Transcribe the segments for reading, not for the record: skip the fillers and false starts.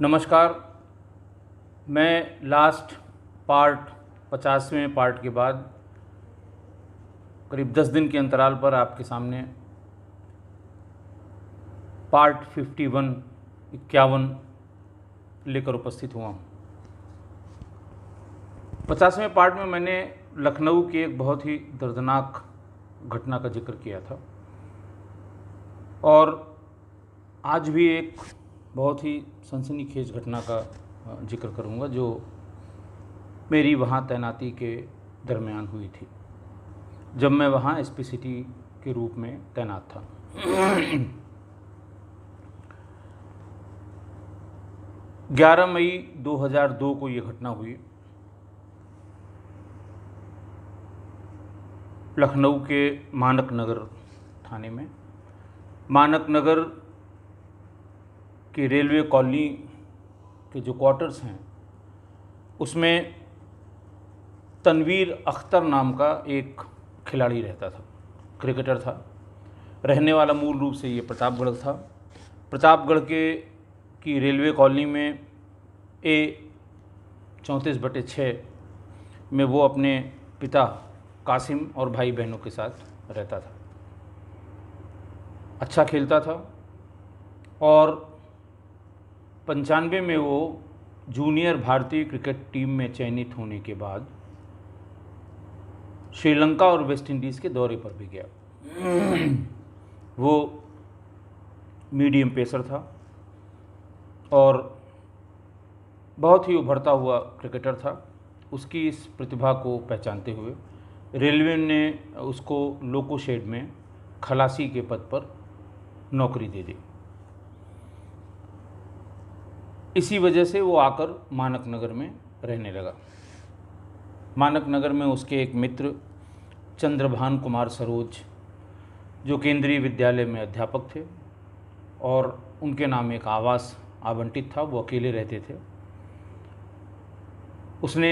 नमस्कार। मैं last part 50वें part के बाद करीब 10 दिन के अंतराल पर आपके सामने पार्ट 51 लेकर उपस्थित हुआ हूँ। 50वें पार्ट में मैंने लखनऊ की एक बहुत ही दर्दनाक घटना का जिक्र किया था और आज भी एक बहुत ही सनसनीखेज घटना का जिक्र करूंगा जो मेरी वहाँ तैनाती के दरमियान हुई थी, जब मैं वहाँ एसपी सिटी के रूप में तैनात था। 11 मई 2002 को ये घटना हुई। लखनऊ के मानक नगर थाने में, मानक नगर कि रेलवे कॉलोनी के जो क्वार्टर्स हैं उसमें तनवीर अख्तर नाम का एक खिलाड़ी रहता था, क्रिकेटर था। रहने वाला मूल रूप से ये प्रतापगढ़ था। प्रतापगढ़ की रेलवे कॉलोनी में ए 34/6 में वो अपने पिता कासिम और भाई बहनों के साथ रहता था। अच्छा खेलता था और 95 में वो जूनियर भारतीय क्रिकेट टीम में चयनित होने के बाद श्रीलंका और वेस्ट इंडीज़ के दौरे पर भी गया। वो मीडियम पेसर था और बहुत ही उभरता हुआ क्रिकेटर था। उसकी इस प्रतिभा को पहचानते हुए रेलवे ने उसको लोको शेड में खलासी के पद पर नौकरी दे दी। इसी वजह से वो आकर मानक नगर में रहने लगा। मानक नगर में उसके एक मित्र चंद्रभान कुमार सरोज, जो केंद्रीय विद्यालय में अध्यापक थे और उनके नाम एक आवास आवंटित था, वो अकेले रहते थे। उसने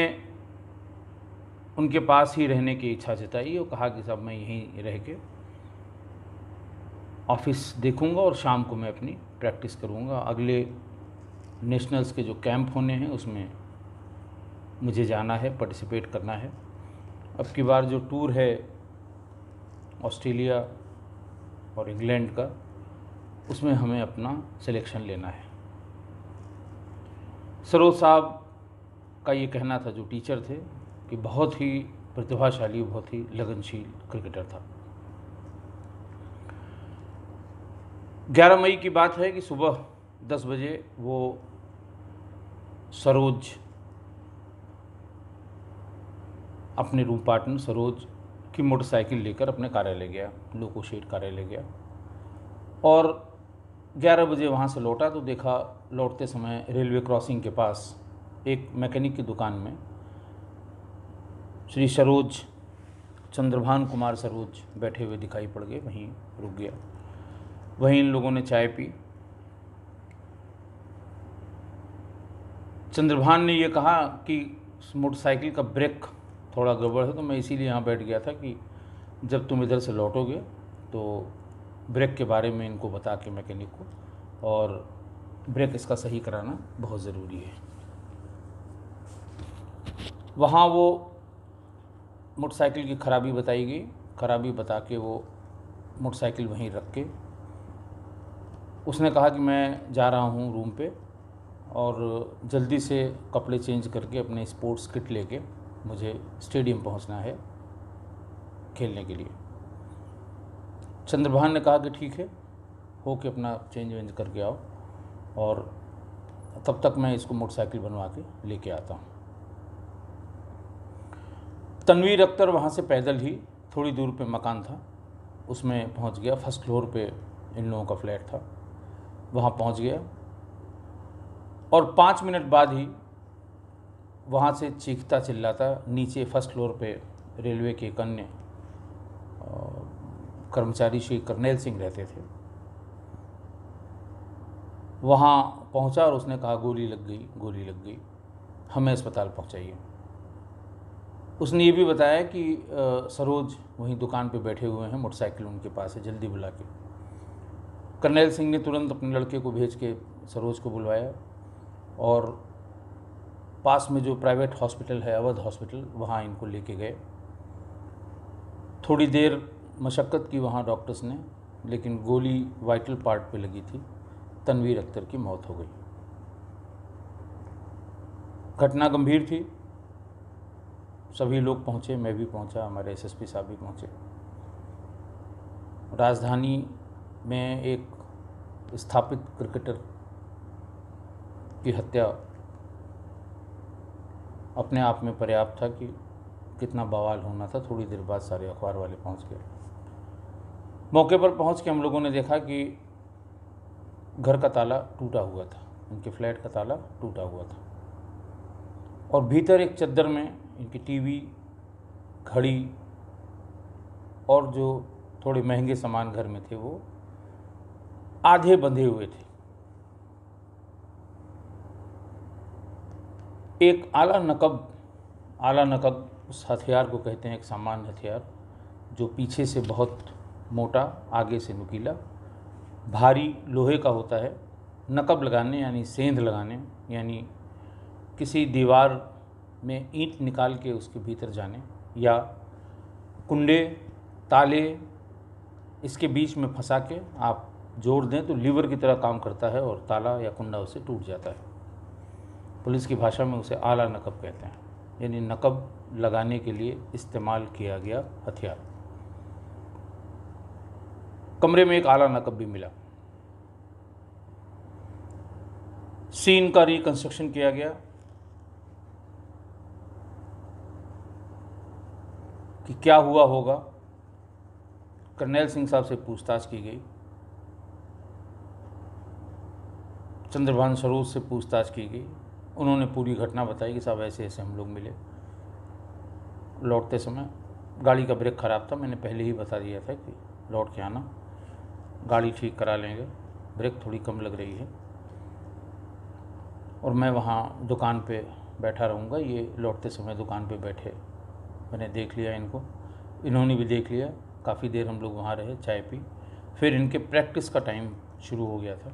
उनके पास ही रहने की इच्छा जताई और कहा कि साहब मैं यहीं रह के ऑफिस देखूंगा और शाम को मैं अपनी प्रैक्टिस करूंगा। अगले नेशनल्स के जो कैंप होने हैं उसमें मुझे जाना है, पार्टिसिपेट करना है। अब की बार जो टूर है ऑस्ट्रेलिया और इंग्लैंड का, उसमें हमें अपना सिलेक्शन लेना है। सरोज साहब का ये कहना था, जो टीचर थे, कि बहुत ही प्रतिभाशाली, बहुत ही लगनशील क्रिकेटर था। 11 मई की बात है कि सुबह 10 बजे वो सरोज अपने रूम पार्टनर सरोज की मोटरसाइकिल लेकर अपने कार्यालय गया, लोको शेड कार्यालय गया और 11 बजे वहाँ से लौटा तो देखा लौटते समय रेलवे क्रॉसिंग के पास एक मैकेनिक की दुकान में श्री सरोज, चंद्रभान कुमार सरोज बैठे हुए दिखाई पड़ गए। वहीं रुक गया। वहीं इन लोगों ने चाय पी। चंद्रभान ने ये कहा कि मोटरसाइकिल का ब्रेक थोड़ा गड़बड़ है, तो मैं इसीलिए यहाँ बैठ गया था कि जब तुम इधर से लौटोगे तो ब्रेक के बारे में इनको बता के मैकेनिक को, और ब्रेक इसका सही कराना बहुत ज़रूरी है। वहाँ वो मोटरसाइकिल की खराबी बताई गई। खराबी बता के वो मोटरसाइकिल वहीं रख के उसने कहा कि मैं जा रहा हूँ रूम पे और जल्दी से कपड़े चेंज करके अपने स्पोर्ट्स किट लेके मुझे स्टेडियम पहुंचना है खेलने के लिए। चंद्रभान ने कहा कि ठीक है, हो के अपना चेंज वेंज करके आओ और तब तक मैं इसको मोटरसाइकिल बनवा के लेके आता हूँ। तनवीर अख्तर वहाँ से पैदल ही थोड़ी दूर पे मकान था, उसमें पहुँच गया। फर्स्ट फ्लोर पे इन लोगों का फ्लैट था, वहाँ पहुँच गया और 5 मिनट बाद ही वहाँ से चीखता चिल्लाता नीचे फर्स्ट फ्लोर पे रेलवे के एक अन्य कर्मचारी श्री करनेल सिंह रहते थे, वहाँ पहुँचा और उसने कहा गोली लग गई, गोली लग गई, हमें अस्पताल पहुँचाइए। उसने ये भी बताया कि सरोज वहीं दुकान पे बैठे हुए हैं, मोटरसाइकिल उनके पास है, जल्दी बुला के। करनेल सिंह ने तुरंत अपने लड़के को भेज के सरोज को बुलवाया और पास में जो प्राइवेट हॉस्पिटल है, अवध हॉस्पिटल, वहाँ इनको लेके गए। थोड़ी देर मशक्क़त की वहाँ डॉक्टर्स ने, लेकिन गोली वाइटल पार्ट पे लगी थी। तनवीर अख्तर की मौत हो गई। घटना गंभीर थी। सभी लोग पहुँचे, मैं भी पहुँचा, हमारे एसएसपी साहब भी पहुँचे। राजधानी में एक स्थापित क्रिकेटर की हत्या अपने आप में पर्याप्त था कि कितना बवाल होना था। थोड़ी देर बाद सारे अखबार वाले पहुंच गए। मौके पर पहुंच के हम लोगों ने देखा कि घर का ताला टूटा हुआ था, इनके फ्लैट का ताला टूटा हुआ था, और भीतर एक चद्दर में इनकी टीवी, घड़ी और जो थोड़े महंगे सामान घर में थे वो आधे बंधे हुए थे। एक आला नकब उस हथियार को कहते हैं, एक सामान्य हथियार जो पीछे से बहुत मोटा, आगे से नुकीला, भारी लोहे का होता है। नकब लगाने यानी सेंध लगाने, यानी किसी दीवार में ईंट निकाल के उसके भीतर जाने, या कुंडे, ताले इसके बीच में फंसा के आप जोड़ दें तो लीवर की तरह काम करता है और ताला या कुंडा उससे टूट जाता है। पुलिस की भाषा में उसे आला नकब कहते हैं, यानी नकब लगाने के लिए इस्तेमाल किया गया हथियार। कमरे में एक आला नकब भी मिला। सीन का रिकंस्ट्रक्शन किया गया कि क्या हुआ होगा। कर्नैल सिंह साहब से पूछताछ की गई, चंद्रभान सरोज से पूछताछ की गई। उन्होंने पूरी घटना बताई कि साहब ऐसे ऐसे हम लोग मिले, लौटते समय गाड़ी का ब्रेक ख़राब था, मैंने पहले ही बता दिया था कि लौट के आना, गाड़ी ठीक करा लेंगे, ब्रेक थोड़ी कम लग रही है और मैं वहाँ दुकान पे बैठा रहूँगा। ये लौटते समय दुकान पे बैठे, मैंने देख लिया इनको, इन्होंने भी देख लिया। काफ़ी देर हम लोग वहाँ रहे, चाय पी। फिर इनके प्रैक्टिस का टाइम शुरू हो गया था।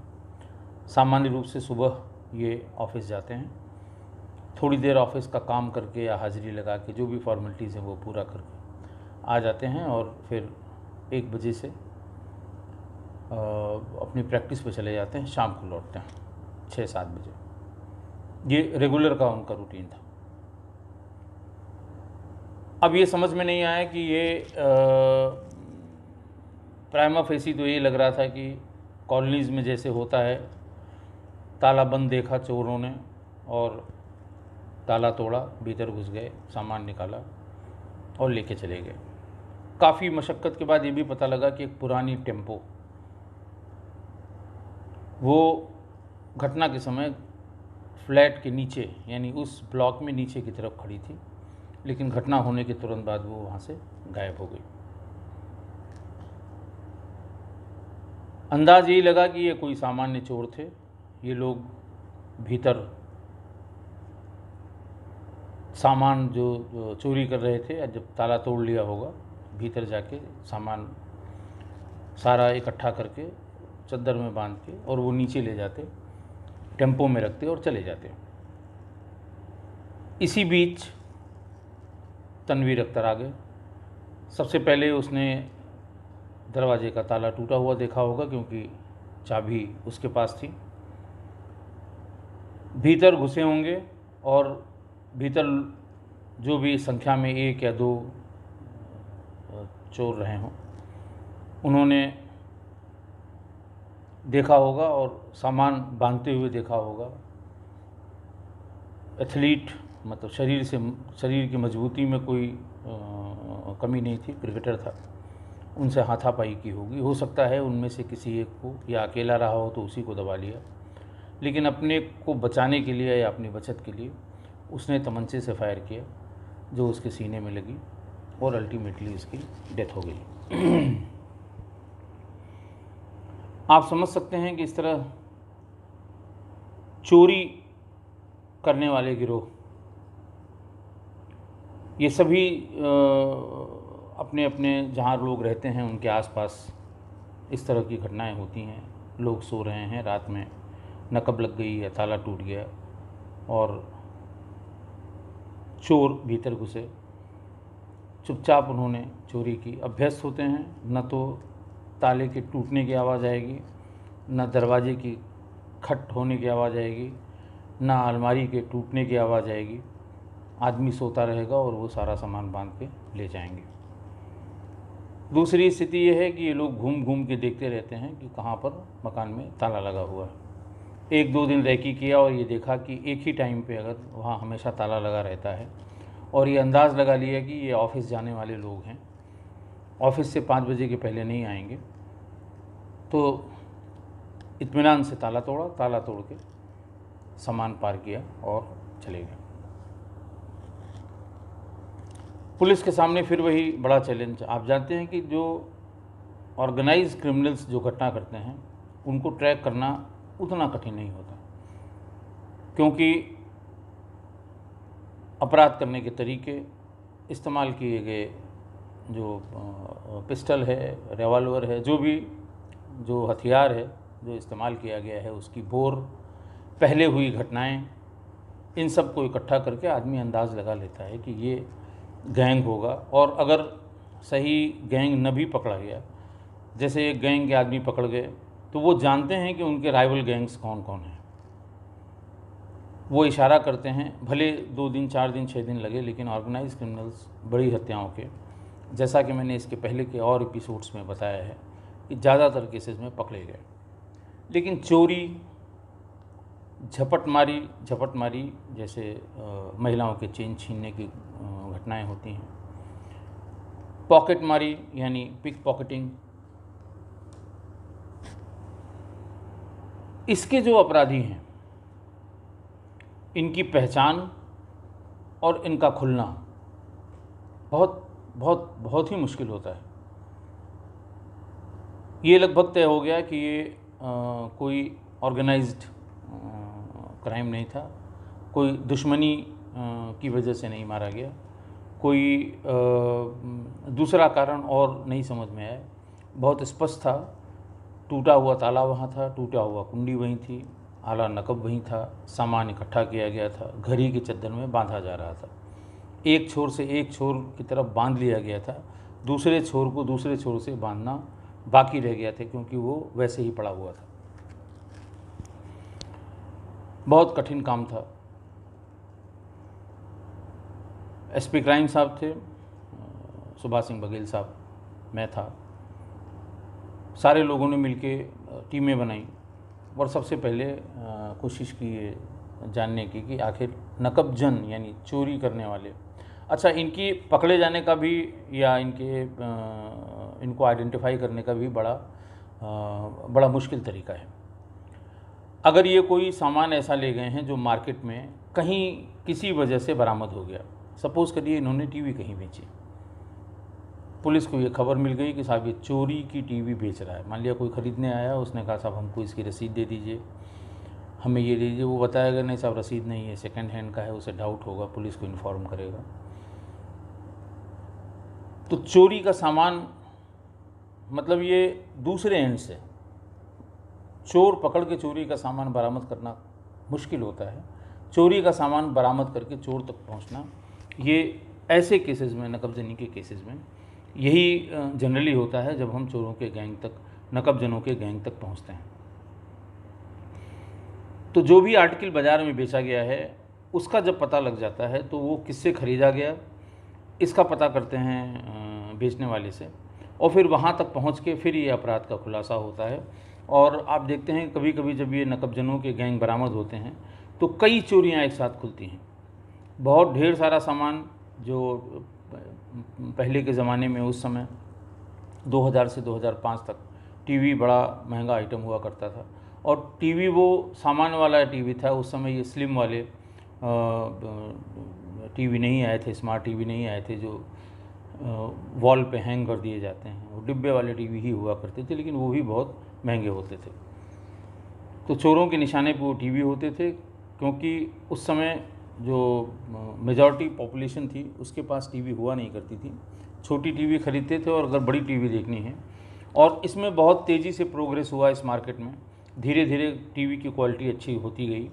सामान्य रूप से सुबह ये ऑफिस जाते हैं, थोड़ी देर ऑफिस का काम करके या हाज़िरी लगा के जो भी फॉर्मेलिटीज़ हैं वो पूरा करके आ जाते हैं और फिर 1 बजे से अपनी प्रैक्टिस पे चले जाते हैं। शाम को लौटते हैं 6-7 बजे। ये रेगुलर का उनका रूटीन था। अब ये समझ में नहीं आया कि ये प्राइमा फेसी तो ये लग रहा था कि कॉलोनीज़ में जैसे होता है, ताला बंद देखा चोरों ने और ताला तोड़ा, भीतर घुस गए, सामान निकाला और लेके चले गए। काफ़ी मशक्क़त के बाद ये भी पता लगा कि एक पुरानी टेम्पो वो घटना के समय फ्लैट के नीचे, यानी उस ब्लॉक में नीचे की तरफ खड़ी थी, लेकिन घटना होने के तुरंत बाद वो वहाँ से गायब हो गई। अंदाज यही लगा कि ये कोई सामान्य चोर थे। ये लोग भीतर सामान जो चोरी कर रहे थे, जब ताला तोड़ लिया होगा, भीतर जाके सामान सारा इकट्ठा करके चद्दर में बांध के और वो नीचे ले जाते, टेम्पो में रखते और चले जाते। इसी बीच तनवीर अख्तर आ गए। सबसे पहले उसने दरवाजे का ताला टूटा हुआ देखा होगा, क्योंकि चाबी उसके पास थी। भीतर घुसे होंगे और भीतर जो भी संख्या में 1 या 2 चोर रहे हों, उन्होंने देखा होगा और सामान बांधते हुए देखा होगा। एथलीट, मतलब शरीर की मजबूती में कोई कमी नहीं थी, क्रिकेटर था, उनसे हाथापाई की होगी। हो सकता है उनमें से किसी एक को, या अकेला रहा हो तो उसी को दबा लिया, लेकिन अपने को बचाने के लिए या अपनी बचत के लिए उसने तमंचे से फायर किया, जो उसके सीने में लगी और अल्टीमेटली उसकी डेथ हो गई। आप समझ सकते हैं कि इस तरह चोरी करने वाले गिरोह, ये सभी अपने अपने जहाँ लोग रहते हैं उनके आसपास इस तरह की घटनाएं होती हैं। लोग सो रहे हैं, रात में नकब लग गई या ताला टूट गया, और चोर भीतर घुसे। चुपचाप उन्होंने चोरी की। अभ्यस्त होते हैं, न तो ताले के टूटने की आवाज़ आएगी, न दरवाजे की खट होने की आवाज़ आएगी, न अलमारी के टूटने की आवाज़ आएगी। आदमी सोता रहेगा और वो सारा सामान बांध के ले जाएंगे। दूसरी स्थिति ये है कि ये लोग घूम घूम के देखते रहते हैं कि कहाँ पर मकान में ताला लगा हुआ है। 1-2 दिन रेकी किया और ये देखा कि एक ही टाइम पे अगर वहाँ हमेशा ताला लगा रहता है, और ये अंदाज़ लगा लिया कि ये ऑफिस जाने वाले लोग हैं, ऑफिस से 5 बजे के पहले नहीं आएंगे, तो इत्मीनान से ताला तोड़ा। ताला तोड़ के सामान पार किया और चले गए। पुलिस के सामने फिर वही बड़ा चैलेंज। आप जानते हैं कि जो ऑर्गेनाइज क्रिमिनल्स जो घटना करते हैं उनको ट्रैक करना उतना कठिन नहीं होता, क्योंकि अपराध करने के तरीके, इस्तेमाल किए गए जो पिस्टल है, रिवॉल्वर है, जो हथियार है जो इस्तेमाल किया गया है, उसकी बोर, पहले हुई घटनाएं, इन सब को इकट्ठा करके आदमी अंदाज़ लगा लेता है कि ये गैंग होगा। और अगर सही गैंग न भी पकड़ा गया, जैसे एक गैंग के आदमी पकड़ गए, तो वो जानते हैं कि उनके राइवल गैंग्स कौन कौन हैं। वो इशारा करते हैं, भले 2 दिन 4 दिन 6 दिन लगे, लेकिन ऑर्गेनाइज क्रिमिनल्स बड़ी हत्याओं के, जैसा कि मैंने इसके पहले के और एपिसोड्स में बताया है, कि ज़्यादातर केसेस में पकड़े गए। लेकिन चोरी, झपटमारी जैसे महिलाओं के चेन छीनने की घटनाएं होती हैं, पॉकेट मारी यानी पिक पॉकेटिंग, इसके जो अपराधी हैं इनकी पहचान और इनका खुलना बहुत बहुत बहुत ही मुश्किल होता है। ये लगभग तय हो गया कि ये कोई ऑर्गेनाइज्ड क्राइम नहीं था, कोई दुश्मनी की वजह से नहीं मारा गया, कोई दूसरा कारण और नहीं समझ में आया। बहुत स्पष्ट था, टूटा हुआ ताला वहाँ था, टूटा हुआ कुंडी वहीं थी, आला नकब वहीं था, सामान इकट्ठा किया गया था, घड़ी की चद्दर में बांधा जा रहा था। एक छोर से एक छोर की तरफ बांध लिया गया था, दूसरे छोर को दूसरे छोर से बांधना बाकी रह गया था, क्योंकि वो वैसे ही पड़ा हुआ था। बहुत कठिन काम था। एसपी क्राइम साहब थे, सुभाष सिंह बघेल साहब, मैं था। सारे लोगों ने मिलके टीमें बनाई और सबसे पहले कोशिश की ये जानने की कि आखिर नकबजन यानी चोरी करने वाले, अच्छा, इनकी पकड़े जाने का भी या इनको आइडेंटिफाई करने का भी बड़ा मुश्किल तरीका है। अगर ये कोई सामान ऐसा ले गए हैं जो मार्केट में कहीं किसी वजह से बरामद हो गया, सपोज़ करिए इन्होंने टीवी कहीं बेची, पुलिस को ये खबर मिल गई कि साहब ये चोरी की टीवी बेच रहा है। मान लिया कोई ख़रीदने आया, उसने कहा साहब हमको इसकी रसीद दे दीजिए, हमें ये दे दीजिए। वो बताएगा नहीं साहब रसीद नहीं है, सेकंड हैंड का है, उसे डाउट होगा, पुलिस को इन्फॉर्म करेगा। तो चोरी का सामान मतलब ये दूसरे एंड से चोर पकड़ के चोरी का सामान बरामद करना मुश्किल होता है। चोरी का सामान बरामद करके चोर तक पहुंचना, ये ऐसे केसेस में, नकबजनी के केसेस में यही जनरली होता है जब हम चोरों के गैंग तक, नकबजनों के गैंग तक पहुंचते हैं। तो जो भी आर्टिकल बाज़ार में बेचा गया है उसका जब पता लग जाता है तो वो किससे ख़रीदा गया इसका पता करते हैं बेचने वाले से, और फिर वहाँ तक पहुँच के फिर ये अपराध का खुलासा होता है। और आप देखते हैं कभी कभी जब ये नकबजनों के गैंग बरामद होते हैं तो कई चोरियाँ एक साथ खुलती हैं। बहुत ढेर सारा सामान जो पहले के ज़माने में, उस समय 2000 से 2005 तक टीवी बड़ा महंगा आइटम हुआ करता था, और टीवी वो सामान वाला टीवी था। उस समय ये स्लिम वाले टीवी नहीं आए थे, स्मार्ट टीवी नहीं आए थे जो वॉल पे हैंग कर दिए जाते हैं, वो डिब्बे वाले टीवी ही हुआ करते थे, लेकिन वो भी बहुत महंगे होते थे। तो चोरों के निशाने पे वो टीवी होते थे, क्योंकि उस समय जो मेजॉरिटी पॉपुलेशन थी उसके पास टीवी हुआ नहीं करती थी, छोटी टीवी ख़रीदते थे। और अगर बड़ी टीवी देखनी है, और इसमें बहुत तेज़ी से प्रोग्रेस हुआ इस मार्केट में, धीरे धीरे टीवी की क्वालिटी अच्छी होती गई।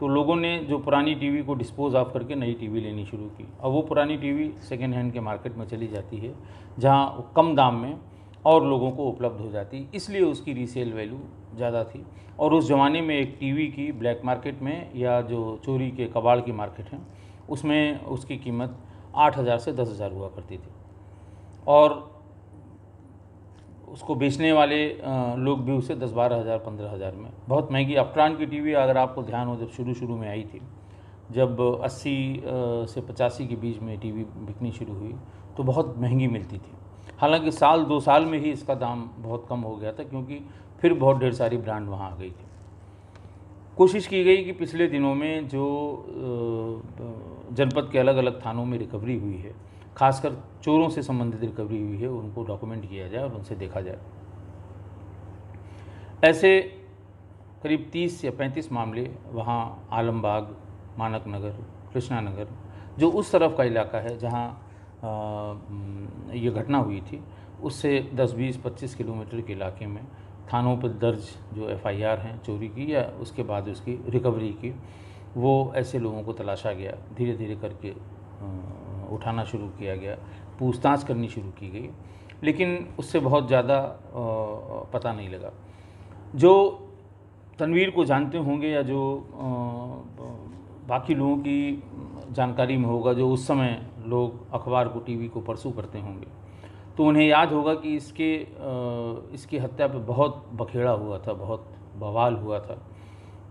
तो लोगों ने जो पुरानी टीवी को डिस्पोज ऑफ करके नई टीवी लेनी शुरू की। अब वो पुरानी टीवी सेकेंड हैंड के मार्केट में चली जाती है, जहाँ कम दाम में और लोगों को उपलब्ध हो जाती, इसलिए उसकी रीसेल वैल्यू ज़्यादा थी। और उस ज़माने में एक टीवी की ब्लैक मार्केट में या जो चोरी के कबाड़ की मार्केट है, उसमें उसकी कीमत 8,000 से 10,000 हुआ करती थी। और उसको बेचने वाले लोग भी उसे 10-12 हज़ार 15 हज़ार में, बहुत महंगी अफ्ट्रान की टीवी, अगर आपको ध्यान हो, जब शुरू में आई थी, जब 80 से 85 के बीच में टीवी बिकनी शुरू हुई तो बहुत महंगी मिलती थी। हालांकि साल 2 साल में ही इसका दाम बहुत कम हो गया था, क्योंकि फिर बहुत ढेर सारी ब्रांड वहाँ आ गई थी। कोशिश की गई कि पिछले दिनों में जो जनपद के अलग अलग थानों में रिकवरी हुई है, खासकर चोरों से संबंधित रिकवरी हुई है, उनको डॉक्यूमेंट किया जाए और उनसे देखा जाए। ऐसे करीब 30 या 35 मामले वहाँ आलमबाग, मानक नगर, कृष्णा नगर, जो उस तरफ का इलाका है जहाँ ये घटना हुई थी, उससे 10, 20, 25 किलोमीटर के इलाके में थानों पर दर्ज जो FIR हैं चोरी की या उसके बाद उसकी रिकवरी की, वो ऐसे लोगों को तलाशा गया, धीरे धीरे करके उठाना शुरू किया गया, पूछताछ करनी शुरू की गई, लेकिन उससे बहुत ज़्यादा पता नहीं लगा। जो तनवीर को जानते होंगे या जो बाकी लोगों की जानकारी में होगा, जो उस समय लोग अखबार को, टीवी को परसू करते होंगे, तो उन्हें याद होगा कि इसकी हत्या पे बहुत बखेड़ा हुआ था, बहुत बवाल हुआ था,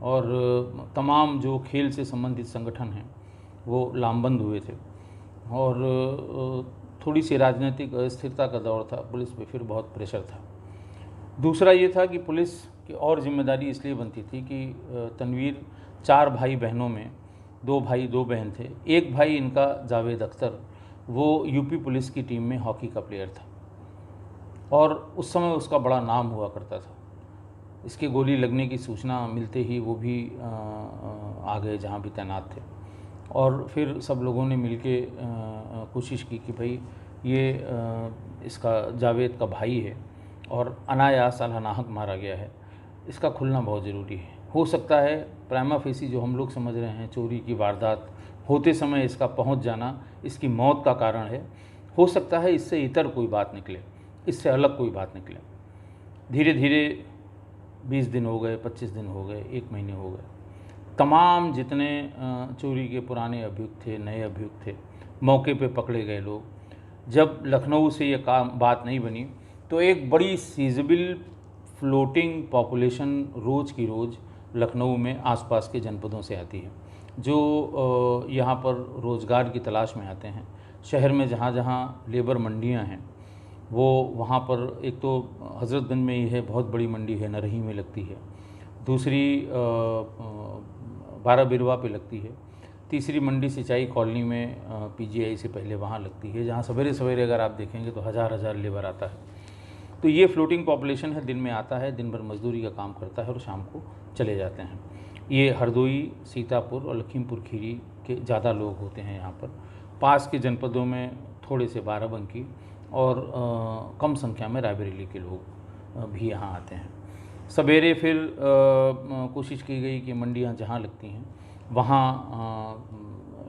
और तमाम जो खेल से संबंधित संगठन हैं वो लामबंद हुए थे, और थोड़ी सी राजनीतिक अस्थिरता का दौर था, पुलिस पे फिर बहुत प्रेशर था। दूसरा ये था कि पुलिस की और जिम्मेदारी इसलिए बनती थी कि तनवीर 4 भाई बहनों में 2 भाई 2 बहन थे। एक भाई इनका जावेद अख्तर, वो यूपी पुलिस की टीम में हॉकी का प्लेयर था, और उस समय उसका बड़ा नाम हुआ करता था। इसके गोली लगने की सूचना मिलते ही वो भी आ गए जहाँ भी तैनात थे, और फिर सब लोगों ने मिलके कोशिश की कि भाई ये इसका जावेद का भाई है और अनायास अनाहक मारा गया है, इसका खुलना बहुत ज़रूरी है। हो सकता है प्राइमा फेसी जो हम लोग समझ रहे हैं चोरी की वारदात होते समय इसका पहुंच जाना इसकी मौत का कारण है, हो सकता है इससे इतर कोई बात निकले, इससे अलग कोई बात निकले। धीरे धीरे 20 दिन हो गए, 25 दिन हो गए, 1 महीने हो गए, तमाम जितने चोरी के पुराने अभियुक्त थे, नए अभियुक्त थे, मौके पे पकड़े गए लोग। जब लखनऊ से ये बात नहीं बनी तो एक बड़ी सीजबल फ्लोटिंग पॉपुलेशन रोज़ की रोज़ लखनऊ में आसपास के जनपदों से आती है, जो यहाँ पर रोज़गार की तलाश में आते हैं। शहर में जहाँ जहाँ लेबर मंडियाँ हैं, वो वहाँ पर एक तो हज़रतगंज में ही है, बहुत बड़ी मंडी है, नरही में लगती है, दूसरी 12 बिरवा पे लगती है, तीसरी मंडी सिंचाई कॉलोनी में PGI से पहले वहाँ लगती है, जहाँ सवेरे सवेरे अगर आप देखेंगे तो हज़ार लेबर आता है। तो ये फ्लोटिंग पॉपुलेशन है, दिन में आता है, दिन भर मजदूरी का काम करता है और शाम को चले जाते हैं। ये हरदोई, सीतापुर और लखीमपुर खीरी के ज़्यादा लोग होते हैं यहाँ पर। पास के जनपदों में थोड़े से बाराबंकी और कम संख्या में रायबरेली के लोग भी यहाँ आते हैं। सवेरे फिर कोशिश की गई कि मंडियाँ जहाँ लगती हैं वहाँ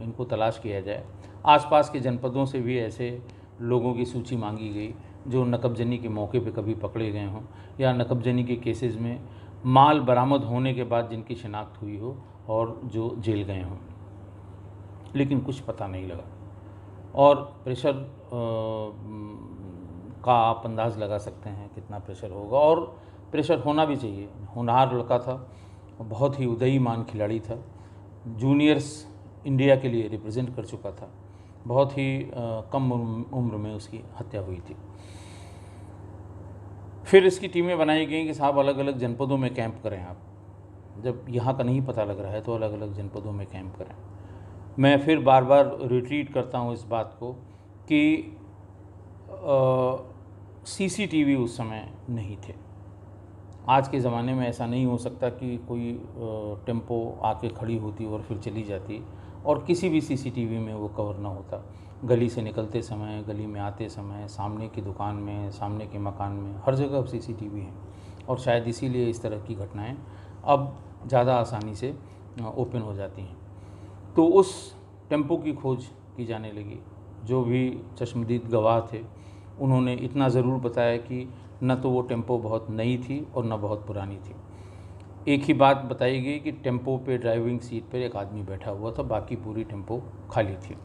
इनको तलाश किया जाए। आसपास के जनपदों से भी ऐसे लोगों की सूची मांगी गई जो नकबजनी के मौके पे कभी पकड़े गए हों या नकबजनी के केसेस में माल बरामद होने के बाद जिनकी शिनाख्त हुई हो और जो जेल गए हों, लेकिन कुछ पता नहीं लगा। और प्रेशर का आप अंदाज़ लगा सकते हैं कितना प्रेशर होगा, और प्रेशर होना भी चाहिए। होनहार लड़का था, बहुत ही उदयीमान खिलाड़ी था, जूनियर्स इंडिया के लिए रिप्रेजेंट कर चुका था, बहुत ही कम उम्र में उसकी हत्या हुई थी। फिर इसकी टीमें बनाई गई कि साहब अलग अलग जनपदों में कैंप करें, आप जब यहाँ का नहीं पता लग रहा है तो अलग अलग जनपदों में कैंप करें। मैं फिर बार बार रिट्रीट करता हूँ इस बात को कि CCTV उस समय नहीं थे। आज के ज़माने में ऐसा नहीं हो सकता कि कोई टेम्पो आके खड़ी होती और फिर चली जाती और किसी भी CCTV में वो कवर ना होता। गली से निकलते समय, गली में आते समय, सामने की दुकान में, सामने के मकान में, हर जगह अब CCTV है, और शायद इसीलिए इस तरह की घटनाएं अब ज़्यादा आसानी से ओपन हो जाती हैं। तो उस टेम्पो की खोज की जाने लगी। जो भी चश्मदीद गवाह थे उन्होंने इतना ज़रूर बताया कि न तो वो टेम्पो बहुत नई थी और न बहुत पुरानी थी। एक ही बात बताई गई कि टेम्पो पे ड्राइविंग सीट पर एक आदमी बैठा हुआ था, बाकी पूरी टेम्पो खाली थी।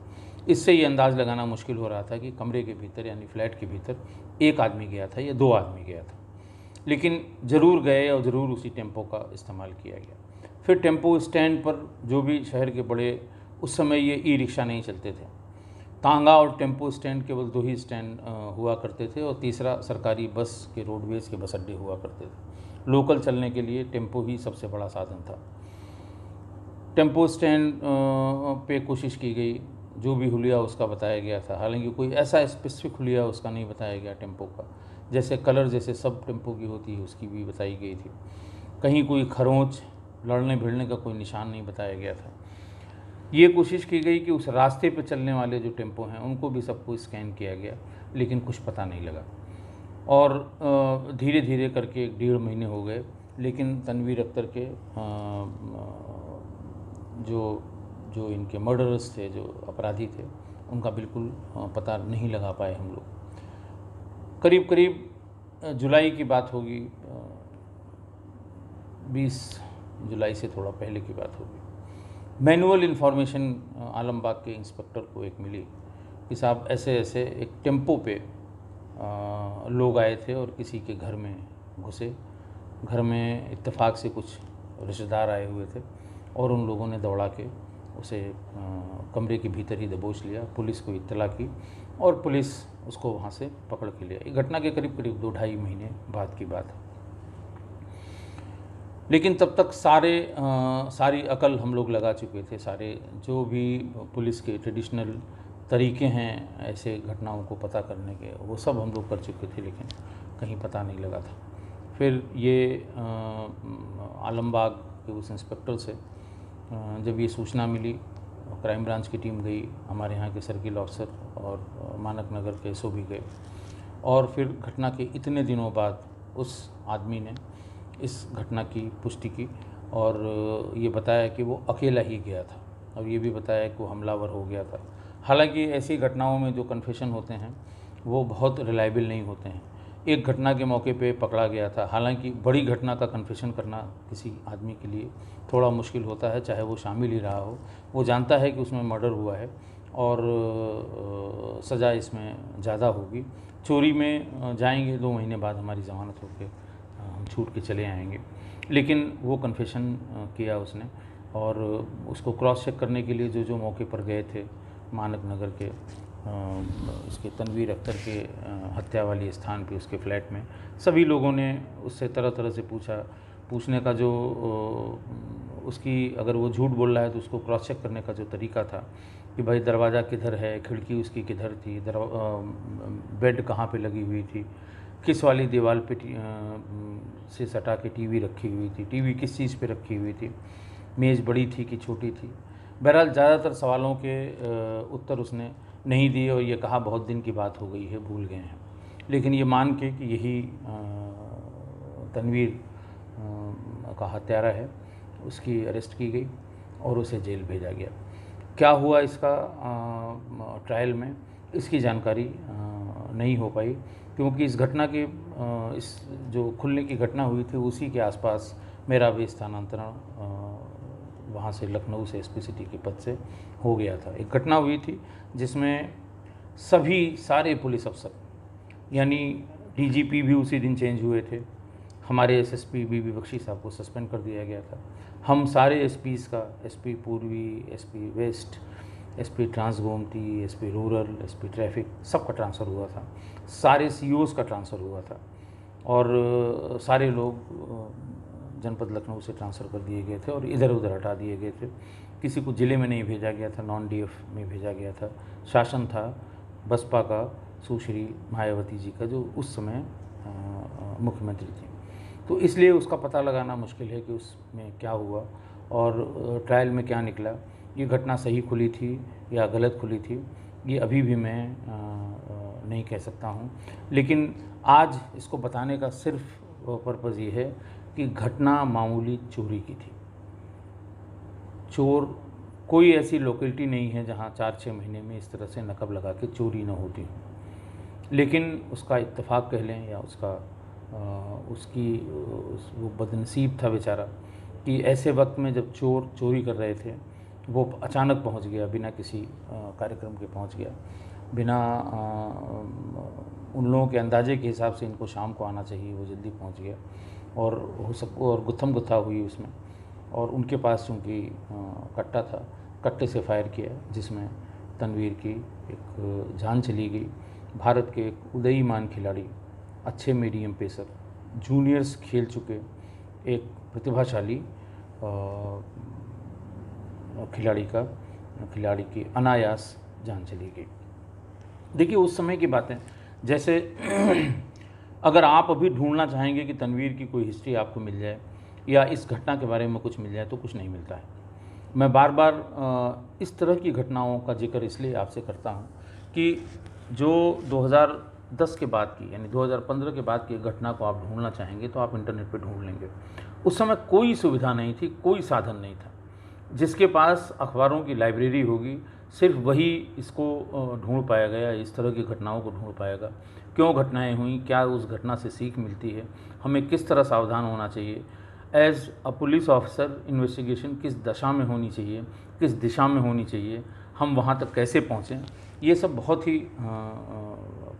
इससे ये अंदाज़ लगाना मुश्किल हो रहा था कि कमरे के भीतर यानी फ्लैट के भीतर एक आदमी गया था या दो आदमी गया था, लेकिन ज़रूर गए और ज़रूर उसी टेम्पो का इस्तेमाल किया गया। फिर टेम्पो स्टैंड पर जो भी शहर के बड़े, उस समय ये ई रिक्शा नहीं चलते थे, तांगा और टेम्पो स्टैंड केवल दो ही स्टैंड हुआ करते थे, और तीसरा सरकारी बस के रोडवेज़ के बस अड्डे हुआ करते थे। लोकल चलने के लिए टेम्पो ही सबसे बड़ा साधन था। टेम्पो स्टैंड पे कोशिश की गई, जो भी हुलिया उसका बताया गया था, हालांकि कोई ऐसा स्पेसिफिक हुलिया उसका नहीं बताया गया टेम्पो का। जैसे कलर जैसे सब टेम्पो की होती है उसकी भी बताई गई थी। कहीं कोई खरोंच, लड़ने भिड़ने का कोई निशान नहीं बताया गया था। ये कोशिश की गई कि उस रास्ते पर चलने वाले जो टेम्पो हैं उनको भी सबको स्कैन किया गया, लेकिन कुछ पता नहीं लगा। और धीरे धीरे करके 1.5 महीने हो गए, लेकिन तनवीर अख्तर के जो इनके मर्डरर्स थे, जो अपराधी थे, उनका बिल्कुल पता नहीं लगा पाए हम लोग। करीब करीब जुलाई की बात होगी, 20 जुलाई से थोड़ा पहले की बात होगी। मैनुअल इन्फॉर्मेशन आलमबाग के इंस्पेक्टर को एक मिली कि साहब ऐसे ऐसे एक टेम्पो पे लोग आए थे और किसी के घर में घुसे। घर में इत्तेफाक से कुछ रिश्तेदार आए हुए थे और उन लोगों ने दौड़ा के उसे कमरे के भीतर ही दबोच लिया। पुलिस को इत्तला की और पुलिस उसको वहाँ से पकड़ के लिया। ये घटना के करीब करीब 2-2.5 महीने बाद की बात है। लेकिन तब तक सारी अकल हम लोग लगा चुके थे। सारे जो भी पुलिस के ट्रेडिशनल तरीके हैं ऐसे घटनाओं को पता करने के, वो सब हम लोग कर चुके थे, लेकिन कहीं पता नहीं लगा था। फिर ये आलमबाग के उस इंस्पेक्टर से जब ये सूचना मिली, क्राइम ब्रांच की टीम गई, हमारे यहाँ के सर्किल ऑफिसर और मानक नगर के एसओ भी गए, और फिर घटना के इतने दिनों बाद उस आदमी ने इस घटना की पुष्टि की और ये बताया कि वो अकेला ही गया था, और ये भी बताया कि वो हमलावर हो गया था। हालांकि ऐसी घटनाओं में जो कन्फेशन होते हैं वो बहुत रिलायबल नहीं होते हैं। एक घटना के मौके पे पकड़ा गया था, हालांकि बड़ी घटना का कन्फेशन करना किसी आदमी के लिए थोड़ा मुश्किल होता है, चाहे वो शामिल ही रहा हो। वो जानता है कि उसमें मर्डर हुआ है और सज़ा इसमें ज़्यादा होगी। चोरी में जाएंगे, 2 महीने बाद हमारी ज़मानत होकर हम छूट के चले आएंगे, लेकिन वो कन्फेशन किया उसने। और उसको क्रॉस चेक करने के लिए जो मौके पर गए थे मानक नगर के इसके तनवीर अख्तर के हत्या वाली स्थान पे, उसके फ्लैट में, सभी लोगों ने उससे तरह तरह से पूछने का जो उसकी, अगर वो झूठ बोल रहा है तो उसको क्रॉस चेक करने का जो तरीका था कि भाई दरवाज़ा किधर है, खिड़की उसकी किधर थी, बेड कहाँ पे लगी हुई थी, किस वाली दीवार पे से सटा के टीवी रखी हुई थी, टीवी किस चीज़ पे रखी हुई थी, मेज़ बड़ी थी कि छोटी थी। बहरहाल ज़्यादातर सवालों के उत्तर उसने नहीं दिए और ये कहा बहुत दिन की बात हो गई है, भूल गए हैं। लेकिन ये मान के कि यही तनवीर का हत्यारा है, उसकी अरेस्ट की गई और उसे जेल भेजा गया। क्या हुआ इसका ट्रायल में, इसकी जानकारी नहीं हो पाई, क्योंकि इस घटना के इस जो खुलने की घटना हुई थी उसी के आसपास मेरा भी स्थानांतरण वहाँ से लखनऊ से एसपी सिटी के पद से हो गया था। एक घटना हुई थी जिसमें सारे पुलिस अफसर, यानी डीजीपी भी उसी दिन चेंज हुए थे, हमारे एसएसपी बीबी बख्शी साहब को सस्पेंड कर दिया गया था, हम सारे एसपीज़ का, एसपी पूर्वी, SP west, SP Transgomti, SP rural, SP traffic, सबका ट्रांसफ़र हुआ था, सारे सीओज़ का ट्रांसफ़र हुआ था, और सारे लोग जनपद लखनऊ से ट्रांसफ़र कर दिए गए थे और इधर उधर हटा दिए गए थे। किसी को ज़िले में नहीं भेजा गया था, नॉन डीएफ में भेजा गया था। शासन था बसपा का, सुश्री मायावती जी का, जो उस समय मुख्यमंत्री थी। तो इसलिए उसका पता लगाना मुश्किल है कि उसमें क्या हुआ और ट्रायल में क्या निकला। ये घटना सही खुली थी या गलत खुली थी, ये अभी भी मैं नहीं कह सकता हूँ। लेकिन आज इसको बताने का सिर्फ पर्पज़ ये है कि घटना मामूली चोरी की थी, चोर कोई ऐसी लोकेलिटी नहीं है जहाँ 4-6 महीने में इस तरह से नकब लगा के चोरी न होती हो। लेकिन उसका इत्तेफाक कह लें या वो बदनसीब था बेचारा कि ऐसे वक्त में जब चोर चोरी कर रहे थे वो अचानक पहुंच गया, बिना किसी कार्यक्रम के पहुंच गया, बिना उन लोगों के अंदाजे के हिसाब से इनको शाम को आना चाहिए, वो जल्दी पहुंच गया और गुत्थम गुत्था हुई उसमें। और उनके पास चूँकि कट्टा था, कट्टे से फायर किया जिसमें तनवीर की एक जान चली गई। भारत के एक उदीयमान खिलाड़ी, अच्छे मीडियम पेसर, जूनियर्स खेल चुके एक प्रतिभाशाली खिलाड़ी की अनायास जान चली गई। देखिए उस समय की बातें, जैसे अगर आप अभी ढूंढना चाहेंगे कि तनवीर की कोई हिस्ट्री आपको मिल जाए या इस घटना के बारे में कुछ मिल जाए तो कुछ नहीं मिलता है। मैं बार बार इस तरह की घटनाओं का जिक्र इसलिए आपसे करता हूं कि जो 2010 के बाद की, यानी 2015 के बाद की घटना को आप ढूंढना चाहेंगे तो आप इंटरनेट पे ढूंढ लेंगे। उस समय कोई सुविधा नहीं थी, कोई साधन नहीं था। जिसके पास अखबारों की लाइब्रेरी होगी सिर्फ वही इसको ढूंढ पाएगा या इस तरह की घटनाओं को ढूंढ पाएगा। क्यों घटनाएं हुई, क्या उस घटना से सीख मिलती है, हमें किस तरह सावधान होना चाहिए, as a police officer investigation किस दशा में होनी चाहिए, किस दिशा में होनी चाहिए, हम वहाँ तक कैसे पहुँचें, ये सब बहुत ही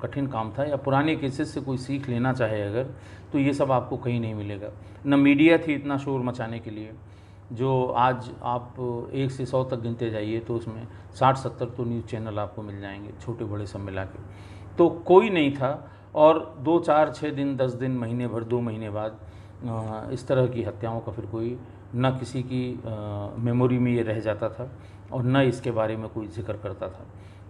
कठिन काम था। या पुराने केसेस से कोई सीख लेना चाहे अगर, तो ये सब आपको कहीं नहीं मिलेगा। न मीडिया थी इतना शोर मचाने के लिए, जो आज आप 1 से 100 तक गिनते जाइए तो उसमें 60-70 तो न्यूज़ चैनल आपको मिल जाएंगे, छोटे बड़े सब मिला के। तो कोई नहीं था। और 2, 4, 6 दिन, 10 दिन, महीने भर, 2 महीने बाद इस तरह की हत्याओं का फिर कोई न किसी की मेमोरी में ये रह जाता था और न इसके बारे में कोई जिक्र करता था।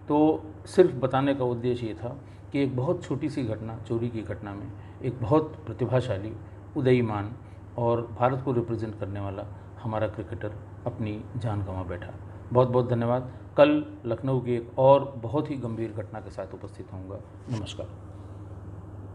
तो सिर्फ बताने का उद्देश्य ये था कि एक बहुत छोटी सी घटना, चोरी की घटना में एक बहुत प्रतिभाशाली, उदीयमान और भारत को रिप्रेजेंट करने वाला हमारा क्रिकेटर अपनी जान गंवा बैठा। बहुत बहुत धन्यवाद। कल लखनऊ की एक और बहुत ही गंभीर घटना के साथ उपस्थित होऊंगा। नमस्कार।